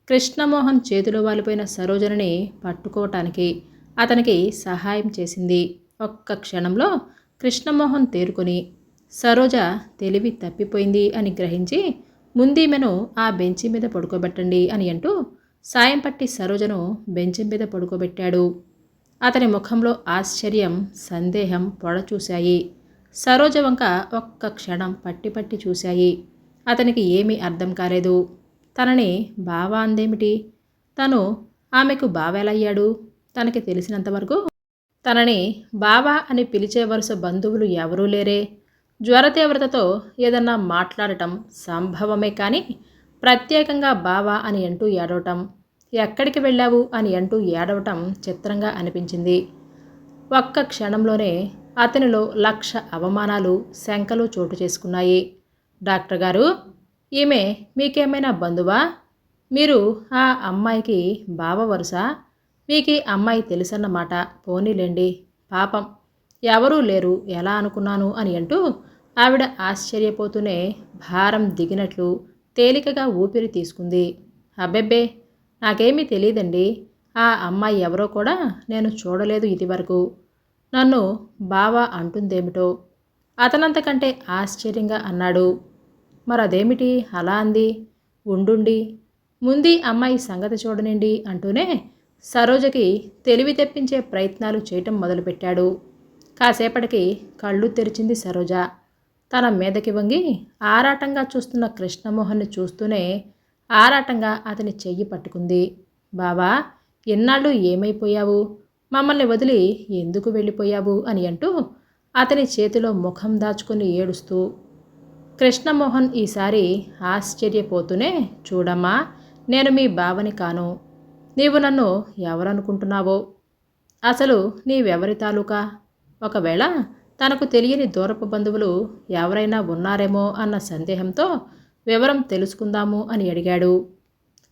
కృష్ణమోహన్ చేతిలో వాలిపోయిన సరోజనని పట్టుకోవటానికి అతనికి సహాయం చేసింది. ఒక్క క్షణంలో కృష్ణమోహన్ తేరుకొని సరోజ తెలివి తప్పిపోయింది అని గ్రహించి ముందీమెను ఆ బెంచి మీద పడుకోబెట్టండి అని అంటూ సాయం పట్టి సరోజను బెంచి మీద పడుకోబెట్టాడు. అతని ముఖంలో ఆశ్చర్యం, సందేహం పొడచూశాయి. సరోజ వంక ఒక్క క్షణం పట్టి పట్టి చూశాయి. అతనికి ఏమీ అర్థం కాలేదు. తనని బావా అందేమిటి? తను ఆమెకు బావెలయ్యాడు? తనకి తెలిసినంతవరకు తనని బావా అని పిలిచే వరుస బంధువులు ఎవరూ లేరే. జ్వర తీవ్రతతో ఏదన్నా మాట్లాడటం సంభవమే కానీ ప్రత్యేకంగా బావా అని అంటూ ఏడవటం, ఎక్కడికి వెళ్ళావు అని అంటూ ఏడవటం చిత్రంగా అనిపించింది. ఒక్క క్షణంలోనే అతనిలో 1,00,000 అవమానాలు, శంకలు చోటు చేసుకున్నాయి. డాక్టర్ గారు, ఈమె మీకేమైనా బంధువా? మీరు ఆ అమ్మాయికి బావ వరుస? మీకు అమ్మాయి తెలుసన్నమాట. పోనీలేండి, పాపం ఎవరూ లేరు ఎలా అనుకున్నాను అని అంటూ ఆవిడ ఆశ్చర్యపోతూనే భారం దిగినట్లు తేలికగా ఊపిరి తీసుకుంది. అబ్బెబ్బే, నాకేమీ తెలియదండి. ఆ అమ్మాయి ఎవరో కూడా నేను చూడలేదు ఇదివరకు. నన్ను బావా అంటుందేమిటో అతనంతకంటే ఆశ్చర్యంగా అన్నాడు. మరదేమిటి అలా అంది? ఉండుండి ముందీ అమ్మాయి సంగతి చూడనండి అంటూనే సరోజకి తెలివి తెప్పించే ప్రయత్నాలు చేయటం మొదలుపెట్టాడు. కాసేపటికి కళ్ళు తెరిచింది సరోజ. తన మీదకి వంగి ఆరాటంగా చూస్తున్న కృష్ణమోహన్ని చూస్తూనే ఆరాటంగా అతని చెయ్యి పట్టుకుంది. బావా, ఎన్నాళ్ళు ఏమైపోయావు? మమ్మల్ని వదిలి ఎందుకు వెళ్ళిపోయావు అని అంటూ అతని చేతిలో ముఖం దాచుకుని ఏడుస్తూ కృష్ణమోహన్ ఈసారి ఆశ్చర్యపోతూనే, చూడమ్మా, నేను మీ బావని కాను. నీవు నన్ను ఎవరనుకుంటున్నావో? అసలు నీవెవరి తాలూకా? ఒకవేళ తనకు తెలియని దూరపు బంధువులు ఎవరైనా ఉన్నారేమో అన్న సందేహంతో వివరం తెలుసుకుందాము అని అడిగాడు.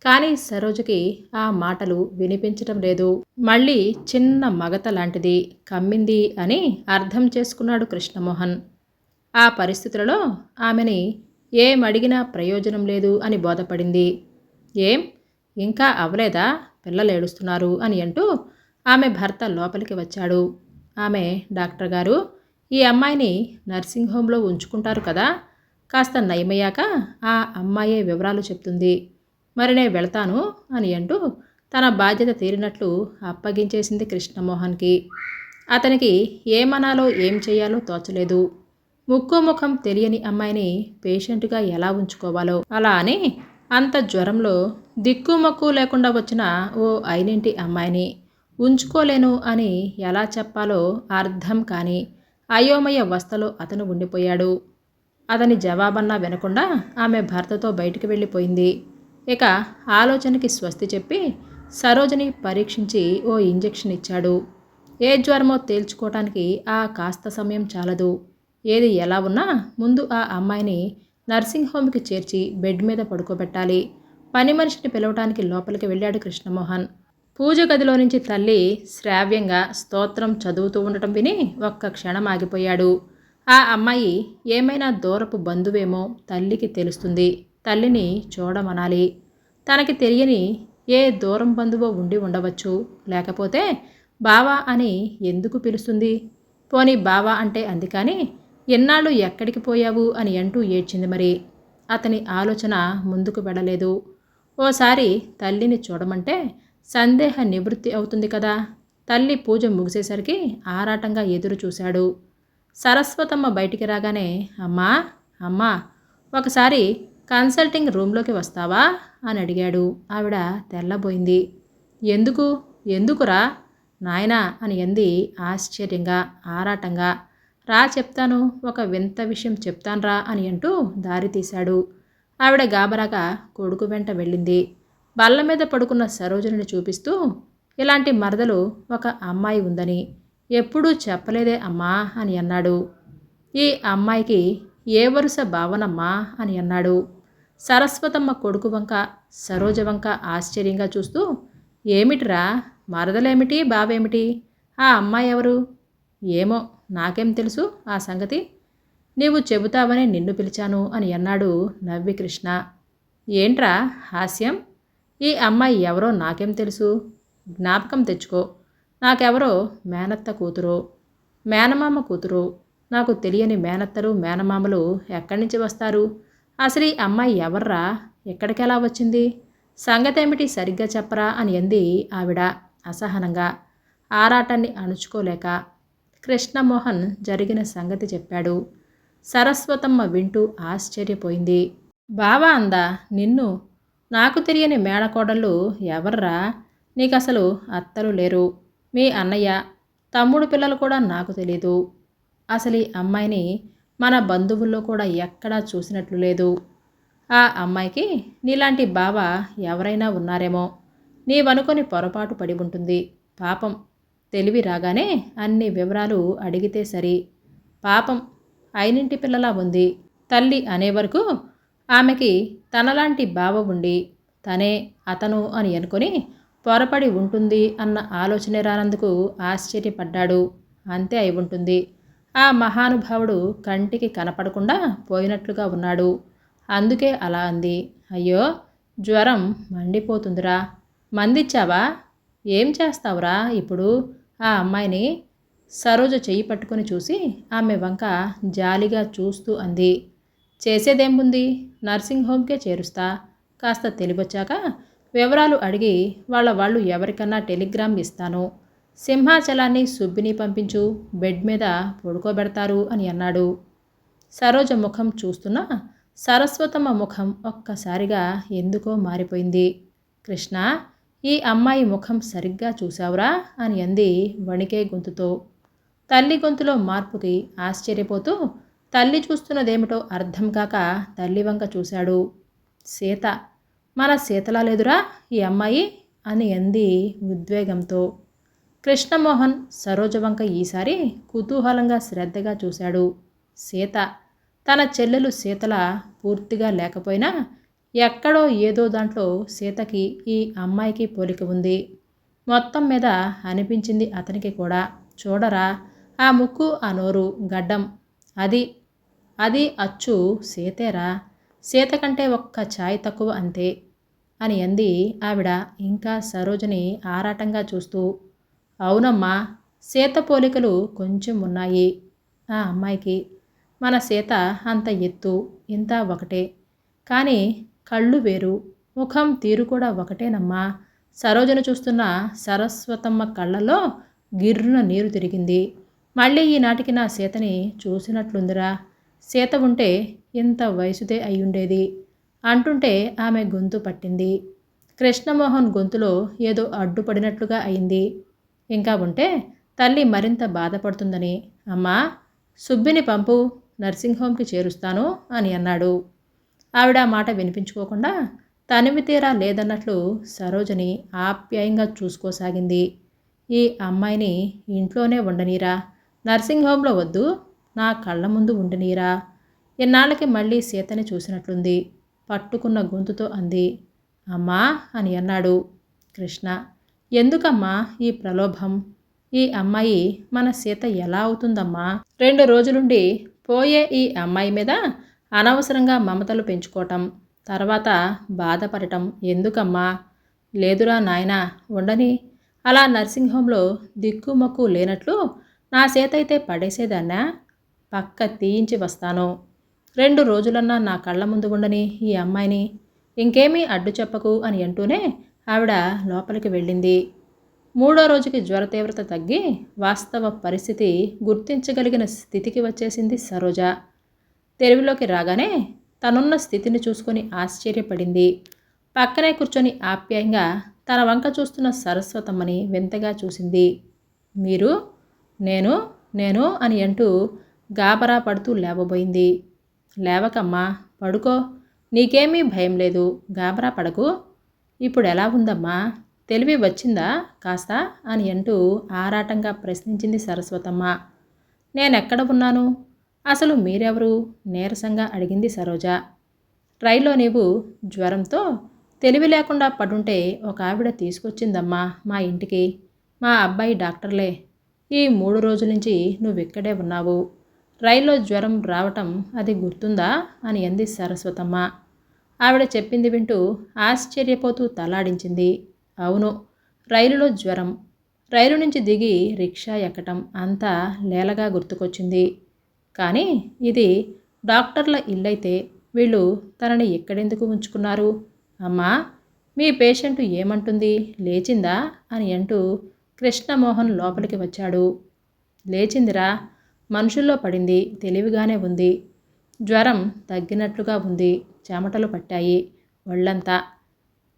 కానీ సరోజకి ఆ మాటలు వినిపించటం లేదు. మళ్ళీ చిన్న మగత లాంటిది కమ్మింది అని అర్థం చేసుకున్నాడు కృష్ణమోహన్. ఆ పరిస్థితులలో ఆమెని ఏమడిగినా ప్రయోజనం లేదు అని బోధపడింది. ఏం ఇంకా అవలేదా? పిల్లలు ఏడుస్తున్నారు అని అంటూ ఆమె భర్త లోపలికి వచ్చాడు. ఆమె, డాక్టర్ గారు, ఈ అమ్మాయిని నర్సింగ్ హోంలో ఉంచుకుంటారు కదా, కాస్త నయమయ్యాక ఆ అమ్మాయే వివరాలు చెప్తుంది, మరి నేను వెళతాను అని అంటూ తన బాధ్యత తీరినట్లు అప్పగించేసింది కృష్ణమోహన్కి. అతనికి ఏమనాలో ఏం చేయాలో తోచలేదు. ముక్కు ముఖం తెలియని అమ్మాయిని పేషెంట్గా ఎలా ఉంచుకోవాలో, అలా అని అంత జ్వరంలో దిక్కుమొక్కు లేకుండా వచ్చిన ఓ ఐనింటి అమ్మాయిని ఉంచుకోలేను అని ఎలా చెప్పాలో అర్థం కాని అయోమయ అవస్థలో అతను ఉండిపోయాడు. అతని జవాబన్నా వినకుండా ఆమె భర్తతో బయటికి వెళ్ళిపోయింది. ఇక ఆలోచనకి స్వస్తి చెప్పి సరోజని పరీక్షించి ఓ ఇంజెక్షన్ ఇచ్చాడు. ఏ జ్వరమో తేల్చుకోవటానికి ఆ కాస్త సమయం చాలదు. ఏది ఎలా ఉన్నా ముందు ఆ అమ్మాయిని నర్సింగ్ హోమ్కి చేర్చి బెడ్ మీద పడుకోబెట్టాలి. పని మనిషిని పిలవటానికి లోపలికి వెళ్ళాడు కృష్ణమోహన్. పూజ గదిలో నుంచి తల్లి శ్రావ్యంగా స్తోత్రం చదువుతూ ఉండటం విని ఒక్క క్షణం ఆగిపోయాడు. ఆ అమ్మాయి ఏమైనా దూరపు బంధువేమో, తల్లికి తెలుస్తుంది, తల్లిని చూడమనాలి. తనకి తెలియని ఏ దూరం బంధువో ఉండి ఉండవచ్చు. లేకపోతే బావా అని ఎందుకు పిలుస్తుంది? పోనీ బావా అంటే అంది కానీ ఎన్నాళ్ళు ఎక్కడికి పోయావు అని అంటూ ఏడ్చింది. మరి అతని ఆలోచన ముందుకు వెళ్ళలేదు. ఓసారి తల్లిని చూడమంటే సందేహ నివృత్తి అవుతుంది కదా. తల్లి పూజ ముగిసేసరికి ఆరాటంగా ఎదురు చూశాడు. సరస్వతమ్మ బయటికి రాగానే, అమ్మా అమ్మా, ఒకసారి కన్సల్టింగ్ రూమ్లోకి వస్తావా అని అడిగాడు. ఆవిడ తెల్లబోయింది. ఎందుకు ఎందుకురా నాయనా అని అంది ఆశ్చర్యంగా, ఆరాటంగా. రా చెప్తాను, ఒక వింత విషయం చెప్తాన్రా అని అంటూ దారి తీశాడు. ఆవిడ గాబరాగా కొడుకు వెంట వెళ్ళింది. బల్ల మీద పడుకున్న సరోజనిని చూపిస్తూ, ఇలాంటి మరదలు ఒక అమ్మాయి ఉందని ఎప్పుడూ చెప్పలేదే అమ్మా అని అన్నాడు. ఈ అమ్మాయికి ఏ వరుస భావనమ్మా అని అన్నాడు. సరస్వతమ్మ కొడుకు వంక సరోజ వంక ఆశ్చర్యంగా చూస్తూ, ఏమిటిరా, మరదలేమిటి బావేమిటి, ఆ అమ్మాయి ఎవరు? ఏమో, నాకేం తెలుసు ఆ సంగతి, నీవు చెబుతావని నిన్ను పిలిచాను అని అన్నాడు నవ్వి కృష్ణ. ఏంట్రా హాస్యం? ఈ అమ్మాయి ఎవరో నాకేం తెలుసు, జ్ఞాపకం తెచ్చుకో. నాకెవరో మేనత్త కూతురు, మేనమామ కూతురు. నాకు తెలియని మేనత్తలు మేనమామలు ఎక్కడి నుంచి వస్తారు? అసలు ఈ అమ్మాయి ఎవర్రా, ఎక్కడికెలా వచ్చింది, సంగతేమిటి సరిగ్గా చెప్పరా అని అంది ఆవిడ అసహనంగా, ఆరాటాన్ని అణుచుకోలేక. కృష్ణమోహన్ జరిగిన సంగతి చెప్పాడు. సరస్వతమ్మ వింటూ ఆశ్చర్యపోయింది. బావా అందా నిన్ను? నాకు తెలియని మేనకోడళ్ళు ఎవర్రా? నీకసలు అత్తలు లేరు, మీ అన్నయ్య తమ్ముడు పిల్లలు కూడా నాకు తెలీదు. అసలు ఈ అమ్మాయిని మన బంధువుల్లో కూడా ఎక్కడా చూసినట్లు లేదు. ఆ అమ్మాయికి నీలాంటి బావ ఎవరైనా ఉన్నారేమో, నీవనుకొని పొరపాటు పడి ఉంటుంది. పాపం, తెలివి రాగానే అన్ని వివరాలు అడిగితే సరి. పాపం, అయినింటి పిల్లలా ఉంది. తల్లి అనే వరకు ఆమెకి తనలాంటి బావ ఉండి తనే అతను అని అనుకొని పొరపడి ఉంటుంది అన్న ఆలోచనే రానందుకు ఆశ్చర్యపడ్డాడు. అంతే అయి ఉంటుంది. ఆ మహానుభావుడు కంటికి కనపడకుండా పోయినట్లుగా ఉన్నాడు. అందుకే అలా అంది. అయ్యో, జ్వరం మండిపోతుందిరా, మందిచ్చావా? ఏం చేస్తావురా ఇప్పుడు ఆ అమ్మాయిని? సరోజ చెయ్యి పట్టుకొని చూసి ఆమె వంక జాలిగా చూస్తూ అంది. చేసేదేముంది, నర్సింగ్ హోమ్కే చేరుస్తా. కాస్త తెలివొచ్చాక వివరాలు అడిగి వాళ్ళు ఎవరికన్నా టెలిగ్రామ్ ఇస్తాను. సింహాచలాన్ని సుబ్బిని పంపించు, బెడ్ మీద పడుకోబెడతారు అని అన్నాడు. సరోజ ముఖం చూస్తున్నా సరస్వతమ్మ ముఖం ఒక్కసారిగా ఎందుకో మారిపోయింది. కృష్ణ, ఈ అమ్మాయి ముఖం సరిగ్గా చూశావురా అని అంది వణికే గొంతుతో. తల్లి గొంతులో మార్పుకి ఆశ్చర్యపోతూ తల్లి చూస్తున్నదేమిటో అర్థం కాక తల్లి వంక చూశాడు. సీత, మన సీతలా లేదురా ఈ అమ్మాయి అని అంది ఉద్వేగంతో. కృష్ణమోహన్ సరోజ వంక ఈసారి కుతూహలంగా శ్రద్ధగా చూశాడు. సీత, తన చెల్లెలు సీతల పూర్తిగా లేకపోయినా ఎక్కడో ఏదో దాంట్లో సీతకి ఈ అమ్మాయికి పోలిక ఉంది. మొత్తం మీద అనిపించింది అతనికి కూడా. చూడరా, ఆ ముక్కు, ఆ నోరు, గడ్డం, అది అది అచ్చు సీతేరా. సీత కంటే ఒక్క ఛాయ్ తక్కువ అంతే. అని అంది ఆవిడ ఇంకా సరోజని ఆరాటంగా చూస్తూ. అవునమ్మా, సీత పోలికలు కొంచెం ఉన్నాయి ఆ అమ్మాయికి. మన సీత అంత ఎత్తు ఇంత ఒకటే, కానీ కళ్ళు వేరు, ముఖం తీరు కూడా ఒకటేనమ్మా. సరోజను చూస్తున్న సరస్వతమ్మ కళ్ళలో గిర్రున నీరు తిరిగింది. మళ్ళీ ఈనాటికి నా సీతని చూసినట్లుందిరా. సీత ఉంటే ఇంత వయసుదే అయ్యుండేది అంటుంటే ఆమె గొంతు పట్టింది. కృష్ణమోహన్ గొంతులో ఏదో అడ్డుపడినట్లుగా అయింది. ఇంకా ఉంటే తల్లి మరింత బాధపడుతుందని, అమ్మా సుబ్బిని పంపు, నర్సింగ్ హోమ్కి చేరుస్తాను అని అన్నాడు. ఆవిడ మాట వినిపించుకోకుండా తనివి తీరా లేదన్నట్లు సరోజని ఆప్యాయంగా చూసుకోసాగింది. ఈ అమ్మాయిని ఇంట్లోనే ఉండనీరా, నర్సింగ్ హోమ్లో వద్దు, నా కళ్ళ ముందు ఉండనీరా. ఇన్నాళ్ళకి మళ్ళీ సీతని చూసినట్లుంది. పట్టుకున్న గొంతుతో అంది. అమ్మా అని అన్నాడు కృష్ణ. ఎందుకమ్మా ఈ ప్రలోభం? ఈ అమ్మాయి మన సీత ఎలా అవుతుందమ్మా? 2 రోజులుండి పోయే ఈ అమ్మాయి మీద అనవసరంగా మమతలు పెంచుకోవటం, తర్వాత బాధపడటం ఎందుకమ్మా? లేదురా నాయనా, ఉండని. అలా నర్సింగ్ హోంలో దిక్కుమొక్కు లేనట్లు నా చేతైతే పడేసేదాన్నా? పక్క తీయించి వస్తాను. 2 రోజులన్నా నా కళ్ళ ముందు ఉండని ఈ అమ్మాయిని. ఇంకేమీ అడ్డు చెప్పకు అని అంటూనే ఆవిడ లోపలికి వెళ్ళింది. 3వ రోజుకి జ్వర తీవ్రత తగ్గి వాస్తవ పరిస్థితి గుర్తించగలిగిన స్థితికి వచ్చేసింది సరోజ. తెరువులోకి రాగానే తనున్న స్థితిని చూసుకొని ఆశ్చర్యపడింది. పక్కనే కూర్చొని ఆప్యాయంగా తన వంక చూస్తున్న సరస్వతమ్మని వింతగా చూసింది. మీరు, నేను నేను అని అంటూ గాబరా పడుతూ లేవబోయింది. లేవకమ్మా, పడుకో, నీకేమీ భయం లేదు, గాబరా పడకు. ఇప్పుడు ఎలా ఉందమ్మా? తెలివి వచ్చిందా కాస్త అని అంటూ ఆరాటంగా ప్రశ్నించింది సరస్వతమ్మ. నేనెక్కడ ఉన్నాను? అసలు మీరెవరు? నీరసంగా అడిగింది సరోజ. రైల్లో నీవు జ్వరంతో తెలివి లేకుండా పడుంటే ఒక ఆవిడ తీసుకొచ్చిందమ్మా మా ఇంటికి. మా అబ్బాయి డాక్టర్లే. ఈ 3 రోజుల నుంచి నువ్విక్కడే ఉన్నావు. రైల్లో జ్వరం రావటం అది గుర్తుందా అని అంది సరస్వతమ్మ. ఆవిడ చెప్పింది వింటూ ఆశ్చర్యపోతూ తలాడించింది. అవును, రైలులో జ్వరం. రైలు నుంచి దిగి రిక్షా ఎక్కటం అంతా లేలగా గుర్తుకొచ్చింది. కానీ ఇది డాక్టర్ల ఇల్లైతే వీళ్ళు తనని ఎక్కడెందుకు ఉంచుకున్నారు? అమ్మా, మీ పేషెంటు ఏమంటుంది, లేచిందా అని అంటూ కృష్ణమోహన్ లోపలికి వచ్చాడు. లేచిందిరా, మనుషుల్లో పడింది, తెలివిగానే ఉంది. జ్వరం తగ్గినట్లుగా ఉంది, చెమటలు పట్టాయి ఒళ్ళంతా.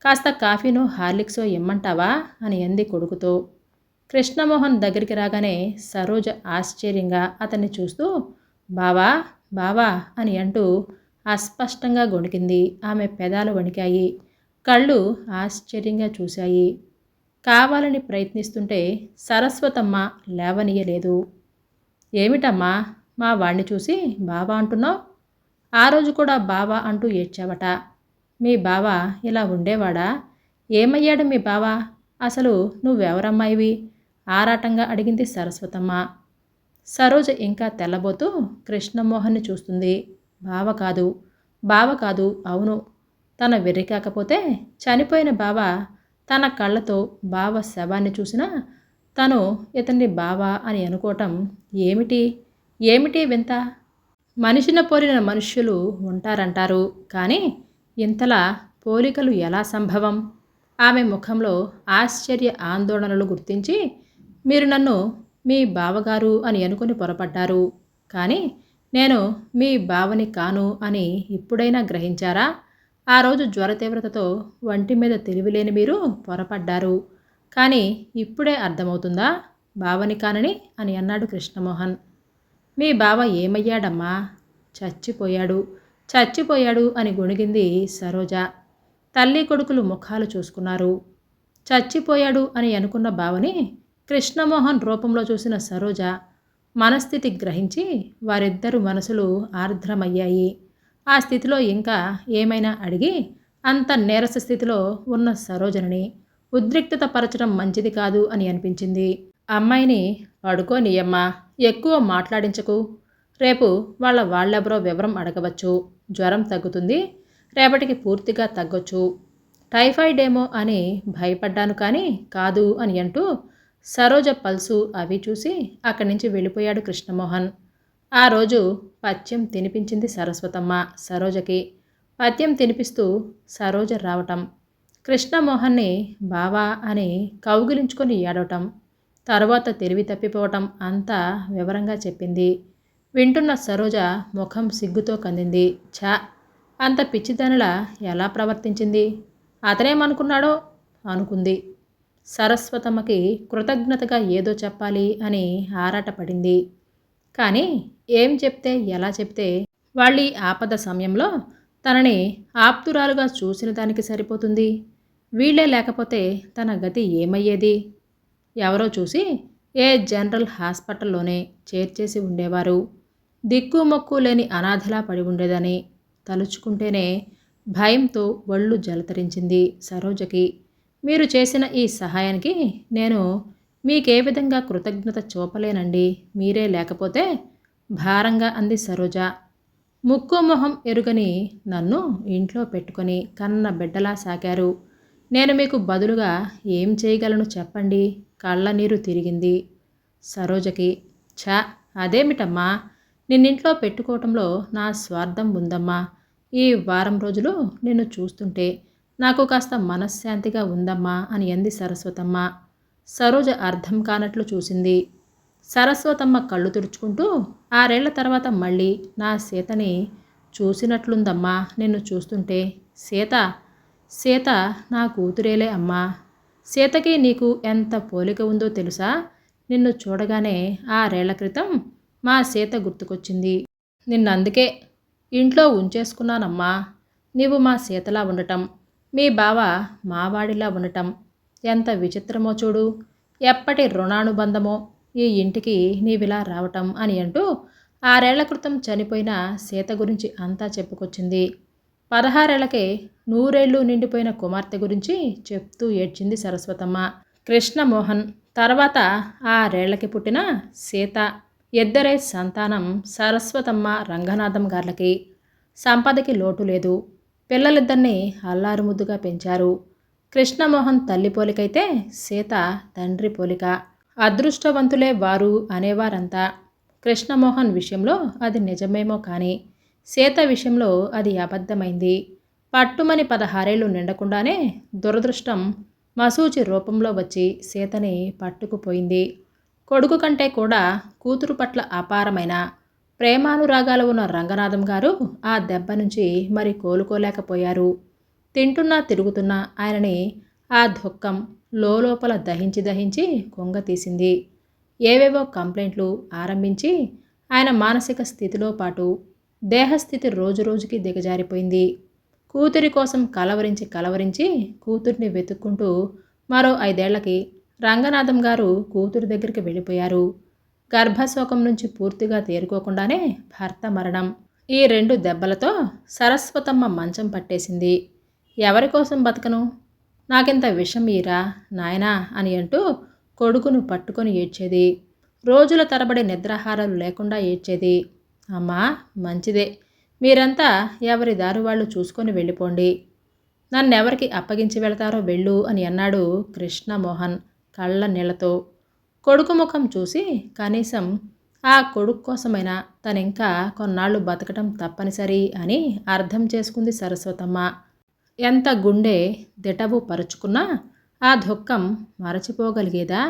కాస్త కాఫీనో హార్లిక్సో ఇమ్మంటావా అని అంది కొడుకుతో. కృష్ణమోహన్ దగ్గరికి రాగానే సరోజ ఆశ్చర్యంగా అతన్ని చూస్తూ బావా బావా అని అంటూ అస్పష్టంగా గొణికింది. ఆమె పెదాలు వణికాయి, కళ్ళు ఆశ్చర్యంగా చూశాయి. కావాలని ప్రయత్నిస్తుంటే సరస్వతమ్మ లేవనీయలేదు. ఏమిటమ్మా, మా వాణ్ణి చూసి బావా అంటున్నావు? ఆ రోజు కూడా బావా అంటూ ఏడ్చావట. మీ బావ ఇలా ఉండేవాడా? ఏమయ్యాడు మీ బావ? అసలు నువ్వెవరమ్మాయివి? ఆరాటంగా అడిగింది సరస్వతమ్మ. సరోజ ఇంకా తెల్లబోతూ కృష్ణమోహన్ని చూస్తుంది. బావ కాదు, బావ కాదు, అవును. తన వెర్రి కాకపోతే చనిపోయిన బావ తన కళ్ళతో బావ శవాన్ని చూసినా తను ఇతన్ని బావ అని అనుకోవటం ఏమిటి? ఏమిటి వింత? మనిషిన పోలిన మనుష్యులు ఉంటారంటారు, కానీ ఇంతలా పోలికలు ఎలా సంభవం? ఆమె ముఖంలో ఆశ్చర్య ఆందోళనలు గుర్తించి, మీరు నన్ను మీ బావగారు అని అనుకుని పొరపడ్డారు, కానీ నేను మీ బావని కాను అని ఇప్పుడైనా గ్రహించారా? ఆ రోజు జ్వర తీవ్రతతో వంటి మీద తెలివిలేని మీరు పొరపడ్డారు, కానీ ఇప్పుడే అర్థమవుతుందా బావని కానని అని అన్నాడు కృష్ణమోహన్. మీ బావ ఏమయ్యాడమ్మా? చచ్చిపోయాడు, చచ్చిపోయాడు అని గొణిగింది సరోజ. తల్లి కొడుకులు ముఖాలు చూసుకున్నారు. చచ్చిపోయాడు అని అనుకున్న బావని కృష్ణమోహన్ రూపంలో చూసిన సరోజ మనస్థితి గ్రహించి వారిద్దరు మనసులు ఆర్ద్రమయ్యాయి. ఆ స్థితిలో ఇంకా ఏమైనా అడిగి అంత నీరస స్థితిలో ఉన్న సరోజని ఉద్రిక్తత పరచడం మంచిది కాదు అని అనిపించింది. అమ్మాయిని పడుకోనియమ్మా, ఎక్కువ మాట్లాడించకు. రేపు వాళ్ళెవరో వివరం అడగవచ్చు. జ్వరం తగ్గుతుంది, రేపటికి పూర్తిగా తగ్గొచ్చు. టైఫాయిడ్ ఏమో అని భయపడ్డాను కానీ కాదు అని అంటూ సరోజ పల్సు అవి చూసి అక్కడి నుంచి వెళ్ళిపోయాడు కృష్ణమోహన్. ఆ రోజు పథ్యం తినిపించింది సరస్వతమ్మ సరోజకి. పథ్యం తినిపిస్తూ సరోజ రావటం, కృష్ణమోహన్ని బావా అని కౌగిలించుకొని ఏడవటం, తరువాత తెలివి తప్పిపోవటం అంతా వివరంగా చెప్పింది. వింటున్న సరోజ ముఖం సిగ్గుతో కందింది. ఛా, అంత పిచ్చిదానిలా ఎలా ప్రవర్తించింది? అతనేమనుకున్నాడో అనుకుంది. సరస్వతమ్మకి కృతజ్ఞతగా ఏదో చెప్పాలి అని ఆరాటపడింది. కానీ ఏం చెప్తే ఎలా చెప్తే వాళ్ళీ ఆపద సమయంలో తనని ఆప్తురాలుగా చూసిన దానికి సరిపోతుంది. వీళ్ళే లేకపోతే తన గతి ఏమయ్యేది? ఎవరో చూసి ఏ జనరల్ హాస్పిటల్లోనే చేర్చేసి ఉండేవారు. దిక్కుమొక్కు లేని అనాథలా పడి ఉండేదని తలుచుకుంటేనే భయంతో ఒళ్ళు జలతరించింది సరోజకి. మీరు చేసిన ఈ సహాయానికి నేను మీకే విధంగా కృతజ్ఞత చూపలేనండి, మీరే లేకపోతే భారంగా అంది సరోజ. ముక్కు మొహం ఎరుగని నన్ను ఇంట్లో పెట్టుకొని కన్న బిడ్డలా సాకారు. నేను మీకు బదులుగా ఏం చేయగలను చెప్పండి? కళ్ళ నీరు తిరిగింది సరోజకి. ఛా, అదేమిటమ్మా, నిన్నింట్లో పెట్టుకోవటంలో నా స్వార్థం ఉందమ్మా. ఈ వారం రోజులు నిన్ను చూస్తుంటే నాకు కాస్త మనశ్శాంతిగా ఉందమ్మా అని అంది సరస్వతమ్మ. సరోజ అర్థం కానట్లు చూసింది. సరస్వతమ్మ కళ్ళు తుడుచుకుంటూ, 6 ఏళ్ల తర్వాత మళ్ళీ నా సీతని చూసినట్లుందమ్మా నిన్ను చూస్తుంటే. సీత సీత నా కూతురేలే అమ్మా. సీతకి నీకు ఎంత పోలిక ఉందో తెలుసా? నిన్ను చూడగానే 6 ఏళ్ల క్రితం మా సీత గుర్తుకొచ్చింది. నిన్నందుకే ఇంట్లో ఉంచేసుకున్నానమ్మా. నీవు మా సీతలా ఉండటం, మీ బావ మావాడిలా ఉండటం ఎంత విచిత్రమో చూడు. ఎప్పటి రుణానుబంధమో ఈ ఇంటికి నీవిలా రావటం అని అంటూ 6 ఏళ్ల క్రితం చనిపోయిన సీత గురించి అంతా చెప్పుకొచ్చింది. 16 ఏళ్లకే 100 ఏళ్ళు నిండిపోయిన కుమార్తె గురించి చెప్తూ ఏడ్చింది సరస్వతమ్మ. కృష్ణమోహన్ తర్వాత 6 ఏళ్లకి పుట్టిన సీత, ఇద్దరే సంతానం సరస్వతమ్మ రంగనాథం గార్లకి. సంపదకి లోటు లేదు. పిల్లలిద్దరినీ అల్లారుముద్దుగా పెంచారు. కృష్ణమోహన్ తల్లి పోలికైతే సీత తండ్రి పోలిక. అదృష్టవంతులే వారు అనేవారంతా. కృష్ణమోహన్ విషయంలో అది నిజమేమో కానీ సీత విషయంలో అది అబద్ధమైంది. పట్టుమని 16 ఏళ్ళు నిండకుండానే దురదృష్టం మసూచి రూపంలో వచ్చి సీతని పట్టుకుపోయింది. కొడుకు కంటే కూడా కూతురు పట్ల అపారమైన ప్రేమానురాగాలు ఉన్న రంగనాథం గారు ఆ దెబ్బ నుంచి మరి కోలుకోలేకపోయారు. తింటున్నా తిరుగుతున్నా ఆయనని ఆ దుఃఖం లోపల దహించి దహించి కొంగతీసింది. ఏవేవో కంప్లైంట్లు ఆరంభించి ఆయన మానసిక స్థితిలో పాటు దేహస్థితి రోజురోజుకి దిగజారిపోయింది. కూతురి కోసం కలవరించి కలవరించి కూతుర్ని వెతుక్కుంటూ మరో 5 ఏళ్లకి రంగనాథం గారు కూతురు దగ్గరికి వెళ్ళిపోయారు. గర్భశోకం నుంచి పూర్తిగా తేరుకోకుండానే భర్త మరణం. ఈ 2 దెబ్బలతో సరస్వతమ్మ మంచం పట్టేసింది. ఎవరి కోసం బతకను? నాకింత విషం ఈరా నాయనా అని అంటూ కొడుకును పట్టుకొని ఏడ్చేది. రోజుల తరబడి నిద్రాహారాలు లేకుండా ఏడ్చేది. అమ్మా, మంచిదే, మీరంతా ఎవరి దారి వాళ్ళు చూసుకొని వెళ్ళిపోండి. నన్నెవరికి అప్పగించి వెళతారో వెళ్ళు అని అన్నాడు కృష్ణమోహన్ కళ్ళ నీళ్లతో. కొడుకు ముఖం చూసి కనీసం ఆ కొడుకు కోసమైనా తనింకా కొన్నాళ్ళు బతకటం తప్పనిసరి అని అర్థం చేసుకుంది సరస్వతమ్మ. ఎంత గుండె దిటవు పరుచుకున్నా ఆ దుఃఖం మరచిపోగలిగేదా?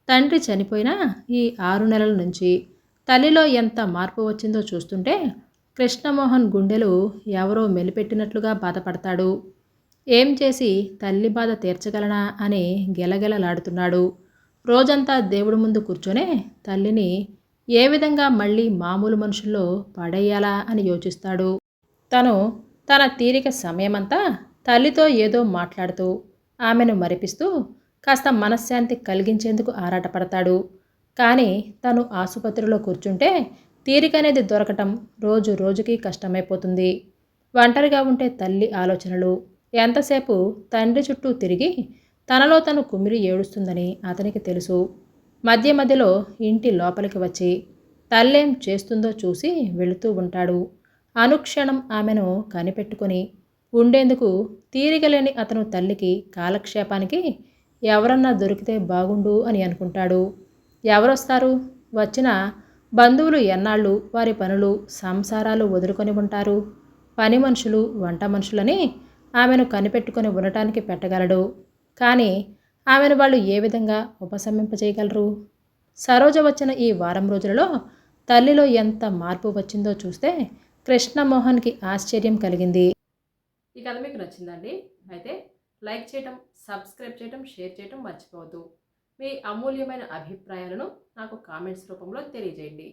తండ్రి చనిపోయినా ఈ 6 నెలల నుంచి తల్లిలో ఎంత మార్పు వచ్చిందో చూస్తుంటే కృష్ణమోహన్ గుండెలు ఎవరో మెలిపెట్టినట్లుగా బాధపడతాడు. ఏం చేసి తల్లి బాధ తీర్చగలనా అని గెలగెలలాడుతున్నాడు. రోజంతా దేవుడి ముందు కూర్చొనే తల్లిని ఏ విధంగా మళ్ళీ మామూలు మనుషుల్లో పడేయాలా అని యోచిస్తాడు. తన తీరిక సమయమంతా తల్లితో ఏదో మాట్లాడుతూ ఆమెను మరిపిస్తూ కాస్త మనశ్శాంతి కలిగించేందుకు ఆరాటపడతాడు. కానీ తను ఆసుపత్రిలో కూర్చుంటే తీరికనేది దొరకటం రోజు రోజుకి కష్టమైపోతుంది. ఒంటరిగా ఉంటే తల్లి ఆలోచనలు ఎంతసేపు తండ్రి చుట్టూ తిరిగి తనలో తను కుమిరి ఏడుస్తుందని అతనికి తెలుసు. మధ్య మధ్యలో ఇంటి లోపలికి వచ్చి తల్లేం చేస్తుందో చూసి వెళుతూ ఉంటాడు. అనుక్షణం ఆమెను కనిపెట్టుకొని ఉండేందుకు తీరికలేని అతను తల్లికి కాలక్షేపానికి ఎవరన్నా దొరికితే బాగుండు అని అనుకుంటాడు. ఎవరొస్తారు? వచ్చిన బంధువులు ఎన్నాళ్ళు వారి పనులు సంసారాలు వదులుకొని ఉంటారు. పని మనుషులు వంట మనుషులని ఆమెను కనిపెట్టుకొని ఉండటానికి పెట్టగలడు. కానీ ఆమెను వాళ్ళు ఏ విధంగా ఉపశమింపజేయగలరు? సరోజ వచ్చిన ఈ వారం రోజులలో తల్లిలో ఎంత మార్పు వచ్చిందో చూస్తే కృష్ణమోహన్కి ఆశ్చర్యం కలిగింది. ఈ కథ మీకు నచ్చిందండి? అయితే లైక్ చేయటం, సబ్స్క్రైబ్ చేయటం, షేర్ చేయటం మర్చిపోవద్దు. మీ అమూల్యమైన అభిప్రాయాలను నాకు కామెంట్స్ రూపంలో తెలియజేయండి.